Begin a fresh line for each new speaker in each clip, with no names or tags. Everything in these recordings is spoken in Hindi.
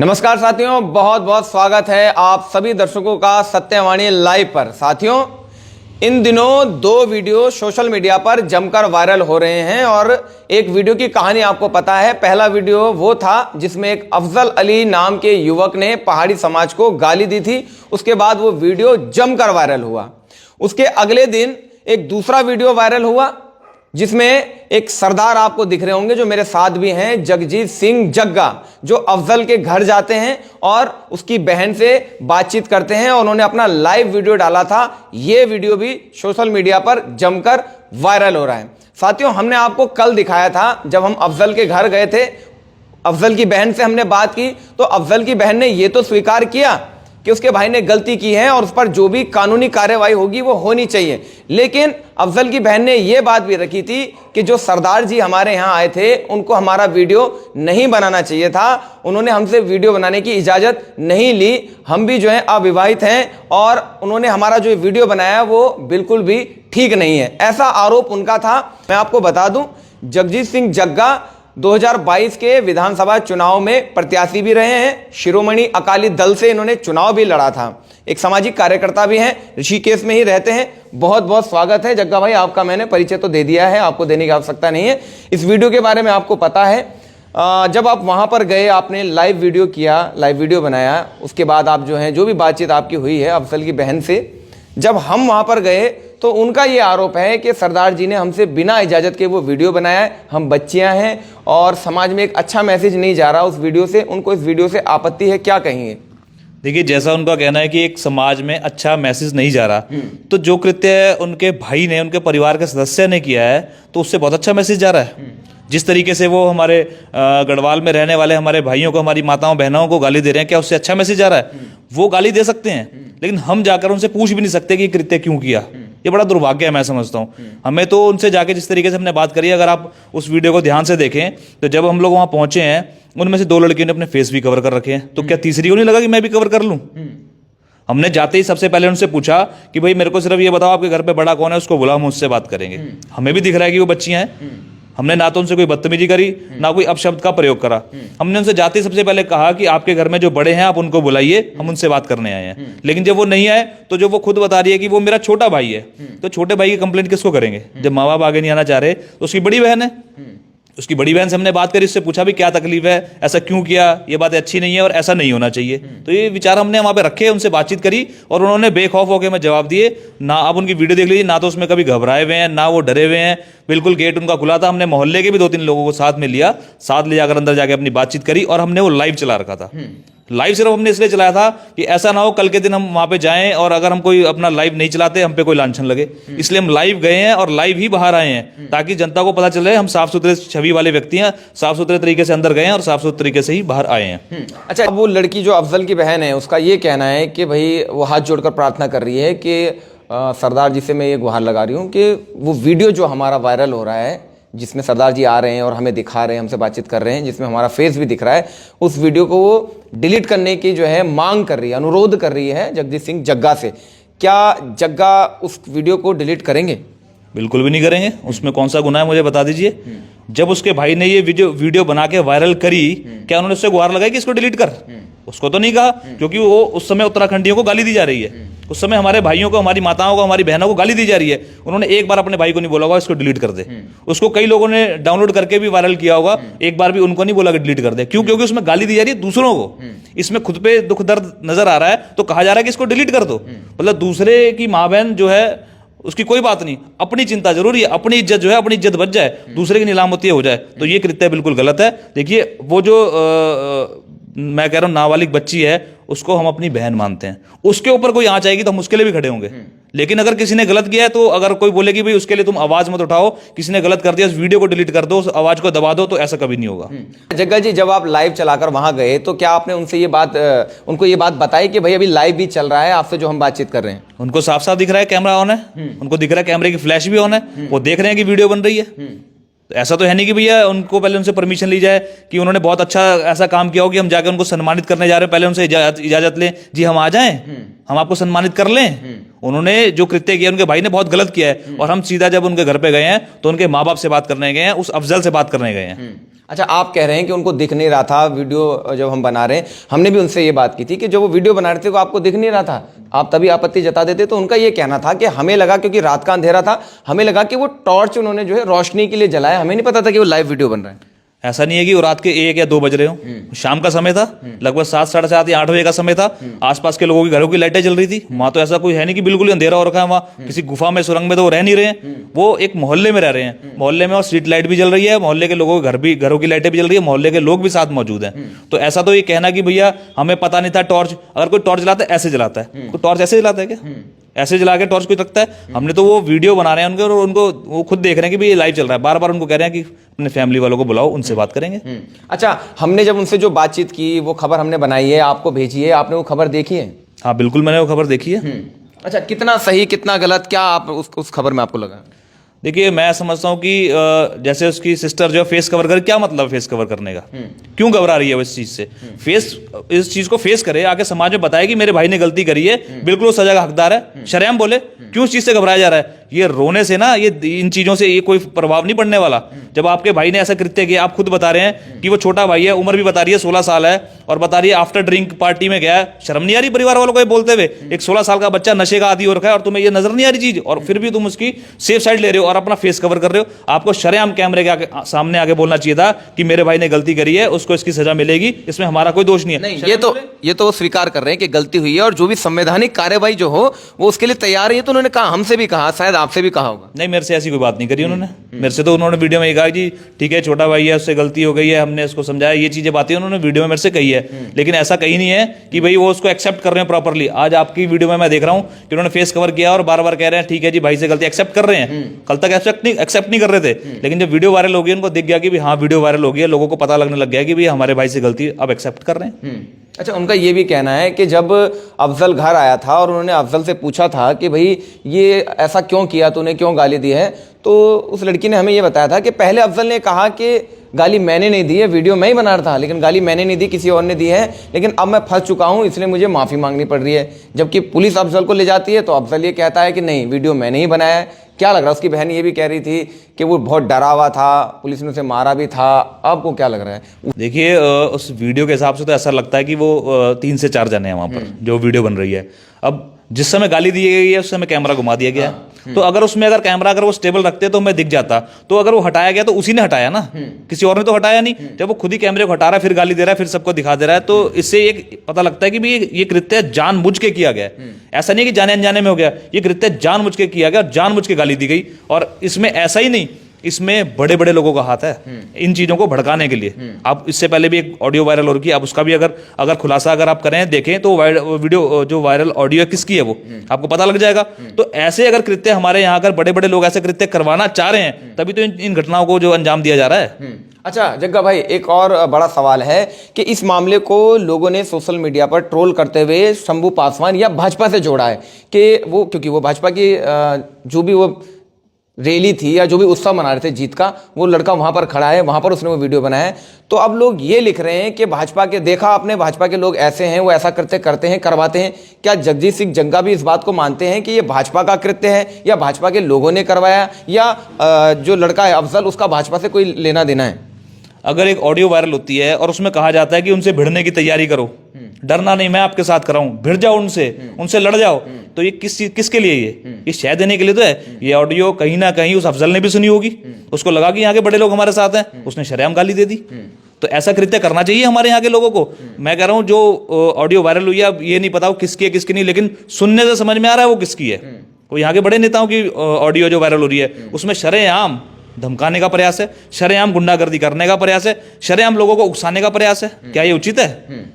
नमस्कार साथियों, बहुत बहुत स्वागत है आप सभी दर्शकों का सत्यवाणी लाइव पर। साथियों, इन दिनों दो वीडियो सोशल मीडिया पर जमकर वायरल हो रहे हैं और एक वीडियो की कहानी आपको पता है। पहला वीडियो वो था जिसमें एक अफजल अली नाम के युवक ने पहाड़ी समाज को गाली दी थी। उसके बाद वो वीडियो जमकर वायरल हुआ। उसके अगले दिन एक दूसरा वीडियो वायरल हुआ जिसमें एक सरदार आपको दिख रहे होंगे जो मेरे साथ भी हैं, जगजीत सिंह जग्गा, जो अफजल के घर जाते हैं और उसकी बहन से बातचीत करते हैं और उन्होंने अपना लाइव वीडियो डाला था। यह वीडियो भी सोशल मीडिया पर जमकर वायरल हो रहा है। साथियों, हमने आपको कल दिखाया था जब हम अफजल के घर गए थे, अफजल की बहन से हमने बात की तो अफजल की बहन ने यह तो स्वीकार किया कि उसके भाई ने गलती की है और उस पर जो भी कानूनी कार्रवाई होगी वो होनी चाहिए। लेकिन अफजल की बहन ने यह बात भी रखी थी कि जो सरदार जी हमारे यहाँ आए थे उनको हमारा वीडियो नहीं बनाना चाहिए था, उन्होंने हमसे वीडियो बनाने की इजाज़त नहीं ली। हम भी जो है अविवाहित हैं और उन्होंने हमारा जो वीडियो बनाया वो बिल्कुल भी ठीक नहीं है, ऐसा आरोप उनका था। मैं आपको बता दूं, जगजीत सिंह जग्गा 2022 के विधानसभा चुनाव में प्रत्याशी भी रहे हैं। शिरोमणि अकाली दल से इन्होंने चुनाव भी लड़ा था। एक सामाजिक कार्यकर्ता भी हैं, ऋषिकेश में ही रहते हैं। बहुत बहुत स्वागत है जग्गा भाई आपका। मैंने परिचय तो दे दिया है, आपको देने की आवश्यकता नहीं है। इस वीडियो के बारे में आपको पता है, जब आप वहां पर गए आपने लाइव वीडियो किया, लाइव वीडियो बनाया, उसके बाद आप जो है जो भी बातचीत आपकी हुई है अफजल की बहन से, जब हम वहां पर गए तो उनका ये आरोप है कि सरदार जी ने हमसे बिना इजाज़त के वो वीडियो बनाया है। हम बच्चियां हैं और समाज में एक अच्छा मैसेज नहीं जा रहा उस वीडियो से, उनको इस वीडियो से आपत्ति है, क्या कहेंगे?
देखिए, जैसा उनका कहना है कि एक समाज में अच्छा मैसेज नहीं जा रहा, तो जो कृत्य उनके भाई ने, उनके परिवार के सदस्य ने किया है तो उससे बहुत अच्छा मैसेज जा रहा है। जिस तरीके से वो हमारे गढ़वाल में रहने वाले हमारे भाइयों को, हमारी माताओं बहनों को गाली दे रहे हैं, क्या उससे अच्छा मैसेज जा रहा है? वो गाली दे सकते हैं लेकिन हम जाकर उनसे पूछ भी नहीं सकते कि कृत्य क्यों किया। ये बड़ा दुर्भाग्य है, मैं समझता हूँ। हमें तो उनसे जाके जिस तरीके से हमने बात करी है, अगर आप उस वीडियो को ध्यान से देखें तो जब हम लोग वहाँ पहुंचे हैं उनमें से 2 लड़कियों ने अपने फेस भी कवर कर रखे हैं, तो क्या तीसरी को नहीं लगा कि मैं भी कवर कर लूँ? हमने जाते ही सबसे पहले उनसे पूछा कि भाई मेरे को सिर्फ ये बताओ आपके घर पे बड़ा कौन है, उसको बुलाओ, हम उससे बात करेंगे। हमें भी दिख रहा है कि वो बच्चियां हैं। हमने ना तो उनसे कोई बदतमीजी करी ना कोई अपशब्द का प्रयोग करा। हमने उनसे जाते ही सबसे पहले कहा कि आपके घर में जो बड़े हैं आप उनको बुलाइए, हम उनसे बात करने आए हैं। लेकिन जब वो नहीं आए तो जो वो खुद बता रही है कि वो मेरा छोटा भाई है, तो छोटे भाई की कंप्लेंट किसको करेंगे? जब माँ बाप आगे नहीं आना चाह रहे तो उसकी बड़ी बहन है, उसकी बड़ी बहन से हमने बात करी, इससे पूछा भी क्या तकलीफ है, ऐसा क्यों किया, ये बात अच्छी नहीं है और ऐसा नहीं होना चाहिए। तो ये विचार हमने वहाँ पे रखे, उनसे बातचीत करी और उन्होंने बेखौफ होकर हमें जवाब दिए। ना आप उनकी वीडियो देख लीजिए, ना तो उसमें कभी घबराए हुए हैं ना वो डरे हुए हैं, बिल्कुल गेट उनका खुला था। हमने मोहल्ले के भी 2-3 लोगों को साथ में लिया, साथ ले जाकर अंदर जाके अपनी बातचीत करी और हमने वो लाइव चला रखा था। लाइव सिर्फ हमने इसलिए चलाया था कि ऐसा ना हो कल के दिन हम वहां पे जाएं और अगर हम कोई अपना लाइव नहीं चलाते हम पे कोई लांछन लगे। इसलिए हम लाइव गए हैं और लाइव ही बाहर आए हैं ताकि जनता को पता चले हम साफ सुथरे छवि वाले व्यक्ति हैं, साफ सुथरे तरीके से अंदर गए हैं और साफ सुथरे तरीके से ही बाहर आए हैं।
अच्छा, अब वो लड़की जो अफजल की बहन है उसका ये कहना है कि भाई वो हाथ जोड़कर प्रार्थना कर रही है कि सरदार जी से मैं ये गुहार लगा रही हूँ कि वो वीडियो जो हमारा वायरल हो रहा है जिसमें सरदार जी आ रहे हैं और हमें दिखा रहे हैं, हमसे बातचीत कर रहे हैं, जिसमें हमारा फेस भी दिख रहा है, उस वीडियो को वो डिलीट करने की जो है मांग कर रही है, अनुरोध कर रही है जगजीत सिंह जग्गा से। क्या जग्गा उस वीडियो को डिलीट करेंगे?
बिल्कुल भी नहीं करेंगे। उसमें कौन सा गुनाह है मुझे बता दीजिए। जब उसके भाई ने ये वीडियो बना के वायरल करी, क्या उन्होंने उससे गुहार लगाई कि इसको डिलीट कर? उसको तो नहीं कहा, क्योंकि वो उस समय उत्तराखंडियों को गाली दी जा रही है, उस समय हमारे भाइयों को, हमारी माताओं को, हमारी बहनों को गाली दी जा रही है। उन्होंने एक बार अपने भाई को नहीं बोला होगा इसको डिलीट कर दे। उसको कई लोगों ने डाउनलोड करके भी वायरल किया होगा, एक बार भी उनको नहीं बोला कि डिलीट कर दे। क्यों? क्योंकि उसमें गाली दी जा रही है दूसरों को। इसमें खुद पे दुख दर्द नजर आ रहा है तो कहा जा रहा है कि इसको डिलीट कर दो। मतलब दूसरे की माँ बहन जो है उसकी कोई बात नहीं, अपनी चिंता जरूरी है, अपनी इज्जत जो है, अपनी इज्जत बच जाए, दूसरे की नीलामती हो जाए, तो ये कृत्य बिल्कुल गलत है। देखिए, वो जो मैं कह रहा हूँ नाबालिग बच्ची है उसको हम अपनी बहन मानते हैं, उसके ऊपर कोई आंच आएगी तो हम उसके लिए भी खड़े होंगे। लेकिन अगर किसी ने गलत किया है तो अगर कोई बोले कि भाई उसके लिए तुम आवाज मत उठाओ, किसी ने गलत कर दिया उस वीडियो को डिलीट कर दो, उस आवाज को दबा दो, तो ऐसा कभी नहीं होगा।
जग्गा जी, जब आप लाइव चलाकर वहां गए तो क्या आपने उनसे उनको ये बात बताई कि भाई अभी लाइव भी चल रहा है आपसे जो हम बातचीत कर रहे हैं?
उनको साफ साफ दिख रहा है कैमरा ऑन है, उनको दिख रहा है कैमरे की फ्लैश भी ऑन है, वो देख रहे हैं कि वीडियो बन रही है। ऐसा तो है नहीं कि भैया उनको पहले उनसे परमिशन ली जाए कि उन्होंने बहुत अच्छा ऐसा काम किया हो कि हम जाकर उनको सम्मानित करने जा रहे हैं, पहले उनसे इजाजत लें, जी हम आ जाएं, हम आपको सम्मानित कर लें। उन्होंने जो कृत्य किया, उनके भाई ने बहुत गलत किया है और हम सीधा जब उनके घर पे गए हैं तो उनके माँ बाप से बात करने गए हैं, उस अफजल से बात करने गए हैं।
अच्छा, आप कह रहे हैं कि उनको दिख नहीं रहा था वीडियो जब हम बना रहे हैं। हमने भी उनसे ये बात की थी कि जब वो वीडियो बना रहे थे तो आपको दिख नहीं रहा था, आप तभी आपत्ति जता देते। तो उनका ये कहना था कि हमें लगा, क्योंकि रात का अंधेरा था, हमें लगा कि वो टॉर्च उन्होंने जो है रोशनी के लिए जलाया, हमें नहीं पता था कि वो लाइव वीडियो बन रहा है।
ऐसा नहीं है कि वो रात के 1 या 2 बज रहे हो, शाम का समय था, लगभग 7, साढ़े 7 या 8 बजे का समय था। आसपास के लोगों की घरों की लाइटें जल रही थी। वहां तो ऐसा कोई है नहीं कि बिल्कुल ही अंधेरा हो रखा है। वहां किसी गुफा में, सुरंग में तो वो रह नहीं रहे हैं, वो एक मोहल्ले में रह रहे हैं। मोहल्ले में और स्ट्रीट लाइट भी जल रही है, मोहल्ले के लोगों के घरों की लाइटें भी जल रही है, मोहल्ले के लोग भी साथ मौजूद हैं। तो ऐसा तो ये कहना कि भैया हमें पता नहीं था टॉर्च, अगर कोई टॉर्च जलाता है ऐसे जलाता है, कोई टॉर्च ऐसे जलाता है क्या? ऐसे जला के टॉर्च कोई रखता है? हमने तो वो वीडियो बना रहे हैं उनके, और उनको वो खुद देख रहे हैं कि भाई ये लाइव चल रहा है। बार बार उनको कह रहे हैं कि अपने फैमिली वालों को बुलाओ, उनसे बात करेंगे।
अच्छा, हमने जब उनसे जो बातचीत की, वो खबर हमने बनाई है, आपको भेजी है, आपने वो खबर देखी है?
हाँ बिल्कुल, मैंने वो खबर देखी है।
अच्छा, कितना सही कितना गलत, क्या आप उस खबर में आपको लगा?
देखिए, मैं समझता हूँ कि जैसे उसकी सिस्टर जो फेस कवर करे, क्या मतलब फेस कवर करने का? क्यों घबरा रही है वो इस चीज से? इस चीज को फेस करे, आके समाज में बताए कि मेरे भाई ने गलती करी है, बिल्कुल वो सजा का हकदार है, शर्म बोले। क्यों इस चीज से घबराया जा रहा है? ये रोने से ना, ये इन चीजों से ये कोई प्रभाव नहीं पड़ने वाला। जब आपके भाई ने ऐसा कृत्य किया, आप खुद बता रहे हैं कि वो छोटा भाई है, उम्र भी बता रही है 16 साल है, और बता रही है आफ्टर ड्रिंक पार्टी में गया है। शर्म नहीं आ रही परिवार वालों को ये बोलते हुए? एक 16 साल का बच्चा नशे का आदी हो रखा है और तुम्हें ये नजर नहीं आ रही चीज, और फिर भी तुम उसकी सेफ साइड ले रहे हो और अपना फेस कवर कर रहे हो। आपको शरेआम कैमरे के सामने आगे बोलना चाहिए था कि मेरे भाई ने गलती करी है, उसको इसकी सजा मिलेगी, इसमें हमारा कोई दोष नहीं है।
नहीं, ये तो स्वीकार कर रहे हैं कि गलती हुई है, और जो भी संवैधानिक कार्यवाही जो हो वो उसके लिए तैयार है। तो उन्होंने कहा, हमसे भी कहा, शायद आपसे भी कहा होगा।
नहीं, मेरे से ऐसी कोई बात नहीं करी उन्होंने। मेरे से तो उन्होंने वीडियो में ये कहा कि ठीक है, छोटा भाई है, उससे गलती हो गई है, हमने उसको समझाया, ये चीजें बातें उन्होंने वीडियो में मेरे से कही है। लेकिन ऐसा कहीं नहीं है कि भाई वो उसको एक्सेप्ट कर रहे हैं प्रॉपरली। आज आपकी वीडियो में मैं देख रहा हूं कि उन्होंने फेस कवर किया और बार बार कह रहे हैं ठीक है जी, भाई से गलती एक्सेप्ट कर रहे हैं। कल तक एक्सेप्ट नहीं कर रहे थे, लेकिन जब वीडियो वायरल हो गई, उनको दिख गया कि हाँ वीडियो वायरल हो गई है, लोगों को पता लगने लग गया कि भाई हमारे भाई से गलती, अब एक्सेप्ट कर रहे हैं।
अच्छा, उनका ये भी कहना है कि जब अफजल घर आया था और उन्होंने अफजल से पूछा था कि भाई ये ऐसा क्यों किया, तूने क्यों गाली दी है, तो उस लड़की ने हमें ये बताया था कि पहले अफजल ने कहा कि गाली मैंने नहीं दी है, वीडियो मैं ही बना रहा था, लेकिन गाली मैंने नहीं दी, किसी और ने दी है, लेकिन अब मैं फंस चुका हूं, इसलिए मुझे माफ़ी मांगनी पड़ रही है। जबकि पुलिस अफजल को ले जाती है तो अफजल ये कहता है कि नहीं, वीडियो मैंने ही बनाया है। क्या लग रहा है? उसकी बहन ये भी कह रही थी कि वो बहुत डरा हुआ था, पुलिस ने उसे मारा भी था। आपको क्या लग रहा है?
देखिए, उस वीडियो के हिसाब से तो ऐसा लगता है कि वो 3 से 4 जने हैं वहां पर जो वीडियो बन रही है। अब जिस समय गाली दी गई है उस समय कैमरा घुमा दिया गया है। तो अगर उसमें कैमरा अगर वो स्टेबल रखते तो हमें दिख जाता। तो अगर वो हटाया गया तो उसी ने हटाया ना, किसी और ने तो हटाया नहीं। जब वो खुद ही कैमरे को हटा रहा है, फिर गाली दे रहा है, फिर सबको दिखा दे रहा है, तो इससे एक पता लगता है कि भाई ये कृत्य जानबूझ के किया गया है। ऐसा नहीं कि जाने अनजाने में हो गया, ये कृत्य जानबूझ के किया गया, जानबूझ के गाली दी गई। और इसमें ऐसा ही नहीं, इसमें बड़े बड़े लोगों का हाथ है इन चीजों को भड़काने के लिए। आप इससे पहले भी एक ऑडियो वायरल हो रही है, आप उसका भी अगर खुलासा अगर आप करें, देखें तो वीडियो जो वायरल ऑडियो किसकी है वो आपको पता लग जाएगा। तो ऐसे अगर कृत्य हमारे यहाँ अगर बड़े बड़े लोग ऐसे कृत्य करवाना चाह रहे हैं, तभी तो इन घटनाओं को जो अंजाम दिया जा रहा है।
अच्छा जग्गा भाई, एक और बड़ा सवाल है कि इस मामले को लोगों ने सोशल मीडिया पर ट्रोल करते हुए शंभू पासवान या भाजपा से जोड़ा है कि वो, क्योंकि वो भाजपा की जो भी वो रैली थी या जो भी उत्सव मना रहे थे जीत का, वो लड़का वहां पर खड़ा है, वहां पर उसने वो वीडियो बनाया है। तो अब लोग ये लिख रहे हैं कि भाजपा के, देखा आपने, भाजपा के लोग ऐसे हैं, वो ऐसा करते हैं, करवाते हैं। क्या जगजीत सिंह जग्गा भी इस बात को मानते हैं कि ये भाजपा का कृत्य है या भाजपा के लोगों ने करवाया, या जो लड़का है अफजल उसका भाजपा से कोई लेना देना है?
अगर एक ऑडियो वायरल होती है और उसमें कहा जाता है कि उनसे भिड़ने की तैयारी करो, डरना नहीं, मैं आपके साथ कराऊं, भिड़ जाओ उनसे लड़ जाओ, तो ये किसके लिए? ये शह देने के लिए तो है। ये ऑडियो कहीं ना कहीं उस अफजल ने भी सुनी होगी, उसको लगा कि यहाँ के बड़े लोग हमारे साथ हैं, उसने शरेआम गाली दे दी। तो ऐसा कृत्य करना चाहिए हमारे यहाँ के लोगों को। मैं कह रहा हूँ जो ऑडियो वायरल हुई है, अब ये नहीं पता वो किसकी है किसकी नहीं, लेकिन सुनने से समझ में आ रहा है वो किसकी है। वो यहाँ के बड़े नेताओं की ऑडियो जो वायरल हो रही है, उसमें शरेआम धमकाने का प्रयास है, शरेआम गुंडागर्दी करने का प्रयास है, शरेआम लोगों को उकसाने का प्रयास है। क्या ये उचित है?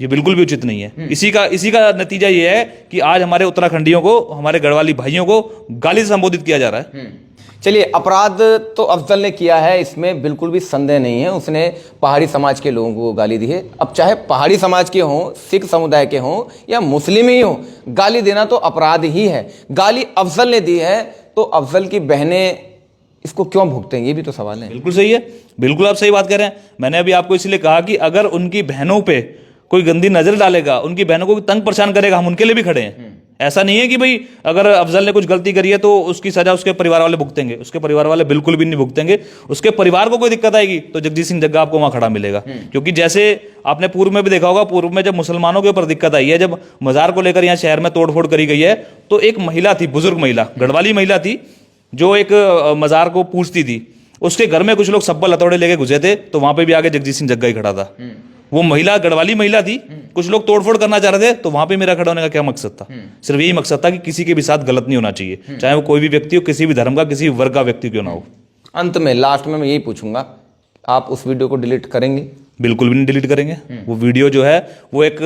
ये बिल्कुल भी उचित नहीं है। इसी का नतीजा ये है कि आज हमारे उत्तराखंडियों को, हमारे गढ़वाली भाइयों को गाली से संबोधित किया जा रहा है।
चलिए, अपराध तो अफजल ने किया है, इसमें बिल्कुल भी संदेह नहीं है। उसने पहाड़ी समाज के लोगों को गाली दी है। अब चाहे पहाड़ी समाज के हों, सिख समुदाय के हों या मुस्लिम ही हों, गाली देना तो अपराध ही है। गाली अफजल ने दी है तो अफजल की बहनें इसको क्यों भुगते हैं, ये भी तो सवाल है।
बिल्कुल सही है, बिल्कुल आप सही बात कर रहे हैं। मैंने अभी आपको इसलिए कहा कि अगर उनकी बहनों पे कोई गंदी नजर डालेगा, उनकी बहनों को तंग परेशान करेगा, हम उनके लिए भी खड़े हैं। ऐसा नहीं है कि भाई अगर अफजल ने कुछ गलती करी है तो उसकी सजा उसके परिवार वाले भुगतेंगे, उसके परिवार वाले बिल्कुल भी नहीं भुगतेंगे। उसके परिवार को कोई दिक्कत आएगी तो जगजीत सिंह जग्गा आपको वहां खड़ा मिलेगा। क्योंकि जैसे आपने पूर्व में भी देखा होगा, पूर्व में जब मुसलमानों के ऊपर दिक्कत आई है, जब मजार को लेकर यहाँ शहर में तोड़फोड़ करी गई है, तो एक महिला थी, बुजुर्ग महिला, गढ़वाली महिला थी, जो एक मजार को पूछती थी। उसके घर में कुछ लोग सब्बल हथौड़े लेके घुसे थे, तो वहां पे भी आगे जगजीत सिंह जग्गा ही खड़ा था। वो महिला गढ़वाली महिला थी, कुछ लोग तोड़फोड़ करना चाह रहे थे, तो वहां पे मेरा खड़ा होने का क्या मकसद था? सिर्फ यही मकसद था कि किसी के भी साथ गलत नहीं होना चाहिए, चाहे वो कोई भी व्यक्ति हो, किसी भी धर्म का, किसी वर्ग का व्यक्ति क्यों ना हो।
अंत में लास्ट में मैं यही पूछूंगा, आप उस वीडियो को डिलीट करेंगे?
बिल्कुल भी नहीं डिलीट करेंगे। वो वीडियो जो है वो एक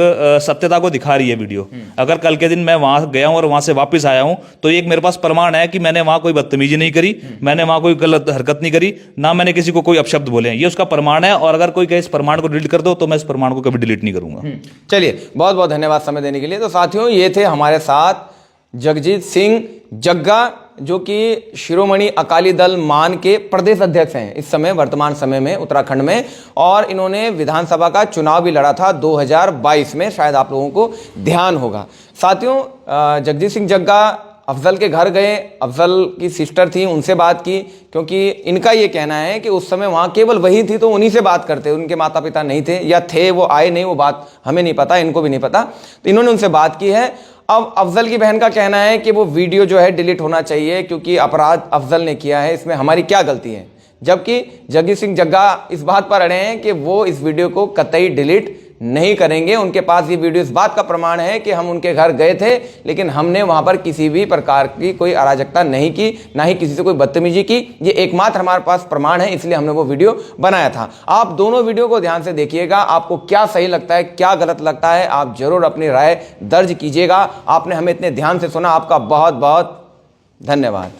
सत्यता को दिखा रही है वीडियो। अगर कल के दिन मैं वहां गया हूं और वहां से वापस आया हूं, तो एक मेरे पास प्रमाण है कि मैंने वहां कोई बदतमीजी नहीं करी, मैंने वहां कोई गलत हरकत नहीं करी, ना मैंने किसी को कोई अपशब्द बोले हैं। ये उसका प्रमाण है, और अगर कोई कहे इस प्रमाण को डिलीट कर दो, तो मैं इस प्रमाण को कभी डिलीट नहीं करूंगा।
चलिए, बहुत बहुत धन्यवाद समय देने के लिए। तो साथियों, ये थे हमारे साथ जगजीत सिंह जग्गा, जो कि शिरोमणि अकाली दल मान के प्रदेश अध्यक्ष हैं इस समय, वर्तमान समय में उत्तराखंड में, और इन्होंने विधानसभा का चुनाव भी लड़ा था 2022 में, शायद आप लोगों को ध्यान होगा। साथियों, जगजीत सिंह जग्गा अफजल के घर गए, अफजल की सिस्टर थी, उनसे बात की, क्योंकि इनका ये कहना है कि उस समय वहाँ केवल वही थी, तो उन्हीं से बात करते, उनके माता पिता नहीं थे, या थे वो आए नहीं, वो बात हमें नहीं पता, इनको भी नहीं पता। तो इन्होंने उनसे बात की है। अब अफजल की बहन का कहना है कि वो वीडियो जो है डिलीट होना चाहिए, क्योंकि अपराध अफजल ने किया है, इसमें हमारी क्या गलती है। जबकि जगजीत सिंह जग्गा इस बात पर अड़े हैं कि वो इस वीडियो को कतई डिलीट नहीं करेंगे। उनके पास ये वीडियो इस बात का प्रमाण है कि हम उनके घर गए थे, लेकिन हमने वहां पर किसी भी प्रकार की कोई अराजकता नहीं की, ना ही किसी से कोई बदतमीजी की। ये एकमात्र हमारे पास प्रमाण है, इसलिए हमने वो वीडियो बनाया था। आप दोनों वीडियो को ध्यान से देखिएगा, आपको क्या सही लगता है, क्या गलत लगता है, आप जरूर अपनी राय दर्ज कीजिएगा। आपने हमें इतने ध्यान से सुना, आपका बहुत बहुत धन्यवाद।